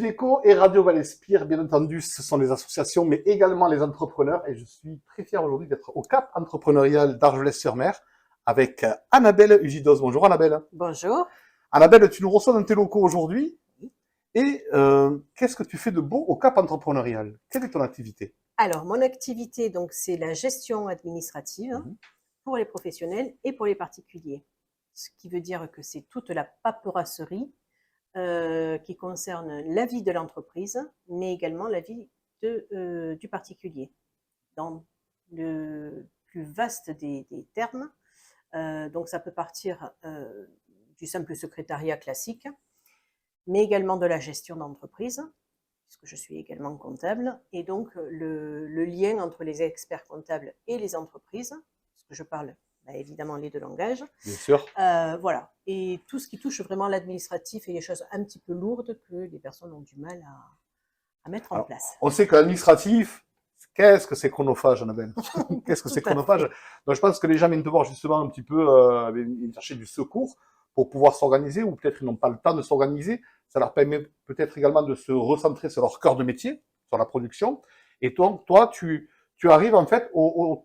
Sudeco et Radio Valespire, bien entendu, ce sont les associations, mais également les entrepreneurs. Et je suis très fier aujourd'hui d'être au Cap entrepreneurial d'Argelès-sur-Mer avec Annabelle Ugidos. Bonjour Annabelle. Bonjour. Annabelle, tu nous reçois dans tes locaux aujourd'hui. Et qu'est-ce que tu fais de beau au Cap entrepreneurial? Quelle est ton activité? Alors, mon activité, donc, c'est la gestion administrative pour les professionnels et pour les particuliers. Ce qui veut dire que c'est toute la paperasserie qui concerne la vie de l'entreprise, mais également la vie du particulier. Dans le plus vaste des termes, donc ça peut partir du simple secrétariat classique, mais également de la gestion d'entreprise, puisque je suis également comptable, et donc le lien entre les experts comptables et les entreprises, parce que je parle évidemment les deux langages. Bien sûr. Voilà, et tout ce qui touche vraiment l'administratif et les choses un petit peu lourdes que les personnes ont du mal à mettre en place. On sait que l'administratif, qu'est-ce que c'est chronophage, Annabelle? Qu'est-ce que c'est chronophage? Donc, je pense que les gens viennent te voir justement un petit peu chercher du secours pour pouvoir s'organiser, ou peut-être ils n'ont pas le temps de s'organiser. Ça leur permet peut-être également de se recentrer sur leur cœur de métier, sur la production. Et donc, toi, tu arrives en fait au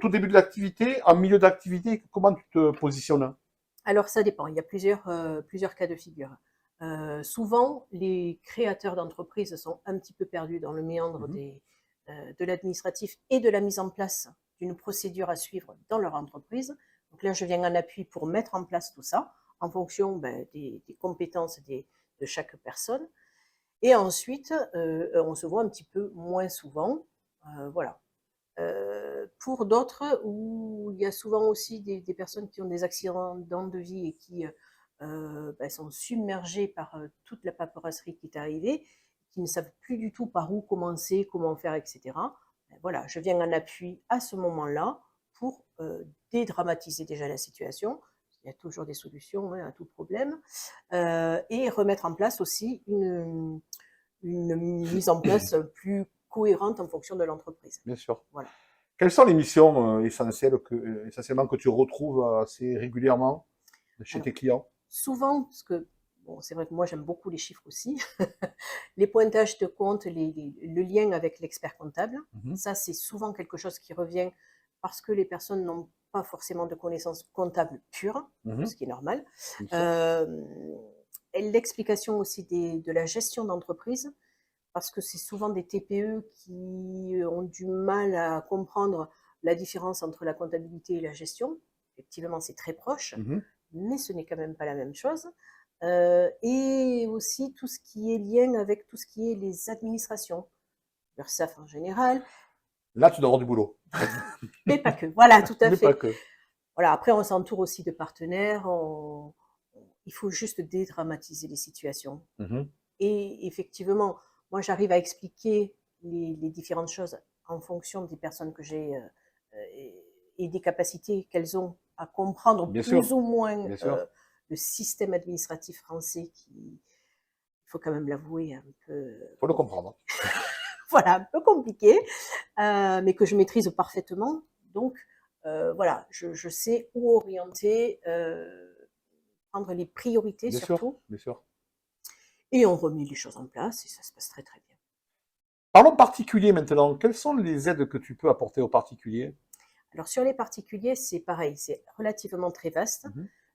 tout début de l'activité, en milieu d'activité. Comment tu te positionnes? Alors, ça dépend. Il y a plusieurs cas de figure. Souvent, les créateurs d'entreprises sont un petit peu perdus dans le méandre de l'administratif et de la mise en place d'une procédure à suivre dans leur entreprise. Donc là, je viens en appui pour mettre en place tout ça en fonction des compétences de chaque personne. Et ensuite, on se voit un petit peu moins souvent. Voilà. Pour d'autres, où il y a souvent aussi des personnes qui ont des accidents de vie et qui sont submergées par toute la paperasserie qui est arrivée, qui ne savent plus du tout par où commencer, comment faire, etc. Voilà, je viens en appui à ce moment-là pour dédramatiser déjà la situation. Il y a toujours des solutions à tout problème. Et remettre en place aussi une mise en place plus cohérente en fonction de l'entreprise. Bien sûr. Voilà. Quelles sont les missions essentiellement que tu retrouves assez régulièrement chez tes clients? Souvent, parce que bon, c'est vrai que moi j'aime beaucoup les chiffres aussi, les pointages de compte, le lien avec l'expert comptable, ça c'est souvent quelque chose qui revient parce que les personnes n'ont pas forcément de connaissances comptables pures, ce qui est normal. Et l'explication aussi de la gestion d'entreprise, parce que c'est souvent des TPE qui ont du mal à comprendre la différence entre la comptabilité et la gestion. Effectivement, c'est très proche, mais ce n'est quand même pas la même chose. Et aussi tout ce qui est lien avec tout ce qui est les administrations, l'URSSAF en général. Là, tu dois avoir du boulot. Mais pas que, voilà, tout à Mais fait. pas que. Voilà, après, on s'entoure aussi de partenaires. Il faut juste dédramatiser les situations. Et effectivement, moi, j'arrive à expliquer les différentes choses en fonction des personnes que j'ai et des capacités qu'elles ont à comprendre plus ou moins le système administratif français qui, il faut quand même l'avouer, un peu... Faut le comprendre. Voilà, un peu compliqué, mais que je maîtrise parfaitement. Donc, voilà, je sais où orienter, prendre les priorités surtout. Bien sûr. Et on remet les choses en place et ça se passe très très bien. Parlons particulier maintenant. Quelles sont les aides que tu peux apporter aux particuliers? Alors sur les particuliers, c'est pareil, c'est relativement très vaste.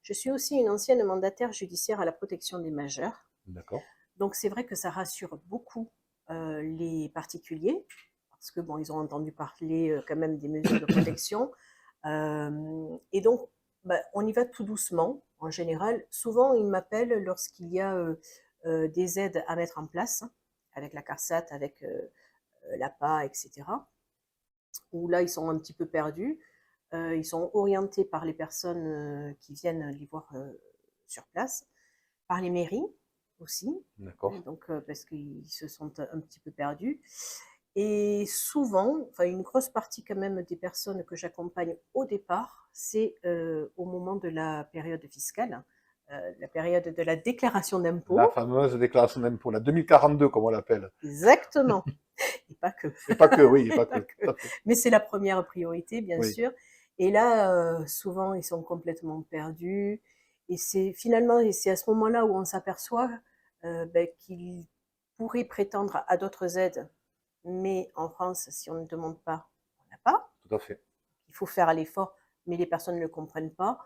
Je suis aussi une ancienne mandataire judiciaire à la protection des majeurs. D'accord. Donc c'est vrai que ça rassure beaucoup les particuliers, parce que bon, ils ont entendu parler quand même des mesures de protection. Et donc, on y va tout doucement, en général. Souvent, ils m'appellent lorsqu'il y a des aides à mettre en place, avec la CARSAT, avec l'APA, etc. Où là, ils sont un petit peu perdus. Ils sont orientés par les personnes qui viennent les voir sur place, par les mairies aussi, donc, parce qu'ils se sont un petit peu perdus. Et souvent, enfin une grosse partie quand même des personnes que j'accompagne au départ, c'est au moment de la période fiscale, la période de la déclaration d'impôt. La fameuse déclaration d'impôt, la 2042 comme on l'appelle. Exactement. Et pas que. Et pas que, oui, et pas que. Mais c'est la première priorité, bien sûr. Et là, souvent, ils sont complètement perdus. Et c'est finalement, et c'est à ce moment-là où on s'aperçoit qu'ils pourrait prétendre à d'autres aides, mais en France, si on ne demande pas, on n'a pas. Tout à fait. Il faut faire l'effort, mais les personnes ne le comprennent pas.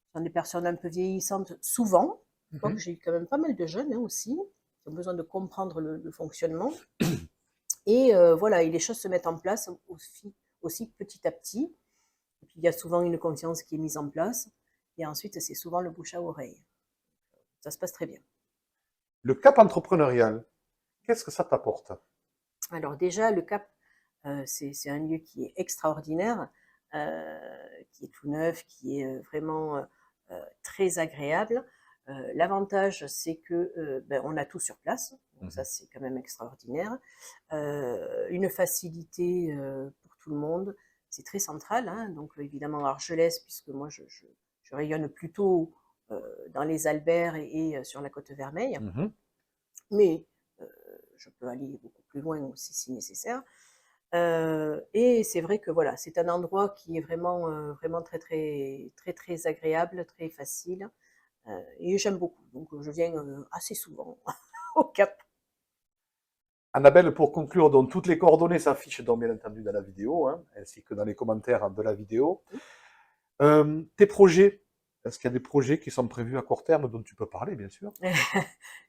Ce sont des personnes un peu vieillissantes, souvent. Quoique j'ai eu quand même pas mal de jeunes aussi, qui ont besoin de comprendre le fonctionnement. Et voilà, et les choses se mettent en place aussi petit à petit. Et puis il y a souvent une confiance qui est mise en place. Et ensuite, c'est souvent le bouche à oreille. Ça se passe très bien. Le cap entrepreneurial, qu'est-ce que ça t'apporte? Alors déjà, le Cap, c'est un lieu qui est extraordinaire, qui est tout neuf, qui est vraiment très agréable. L'avantage, c'est que ben, on a tout sur place, donc ça c'est quand même extraordinaire. Une facilité pour tout le monde, c'est très central, hein, donc évidemment Argelès, puisque moi je rayonne plutôt dans les Alberts et sur la Côte Vermeille, mais je peux aller beaucoup plus loin aussi si nécessaire. Et c'est vrai que voilà, c'est un endroit qui est vraiment très agréable, très facile. Et j'aime beaucoup. Donc je viens assez souvent au Cap. Annabelle, pour conclure, donc toutes les coordonnées s'affichent donc bien entendu dans la vidéo, hein, ainsi que dans les commentaires de la vidéo. Tes projets, est-ce qu'il y a des projets qui sont prévus à court terme dont tu peux parler, bien sûr?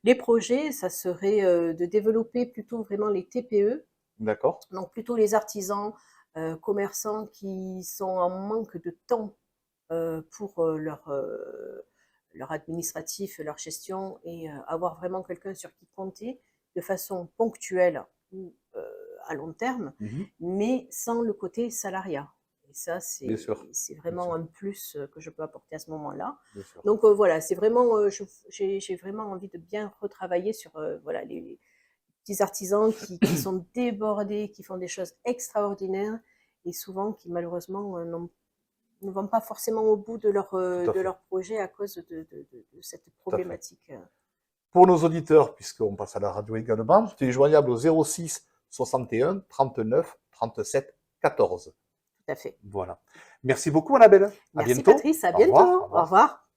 Les projets, ça serait de développer plutôt vraiment les TPE, D'accord. donc plutôt les artisans, commerçants qui sont en manque de temps pour leur administratif, leur gestion, et avoir vraiment quelqu'un sur qui compter de façon ponctuelle ou à long terme, mais sans le côté salariat. Et ça, Bien sûr. c'est vraiment un plus que je peux apporter à ce moment-là. Bien sûr. Donc voilà, c'est vraiment, j'ai vraiment envie de bien retravailler sur voilà, les petits artisans qui sont débordés, qui font des choses extraordinaires et souvent qui malheureusement ne vont pas forcément au bout de leur projet à cause de cette problématique. Pour nos auditeurs, puisqu'on passe à la radio également, tu es joignable au 06 61 39 37 14. Tout à fait. Voilà. Merci beaucoup, Annabelle. À Merci bientôt. Patrice, à Au revoir. bientôt. Au revoir. Au revoir.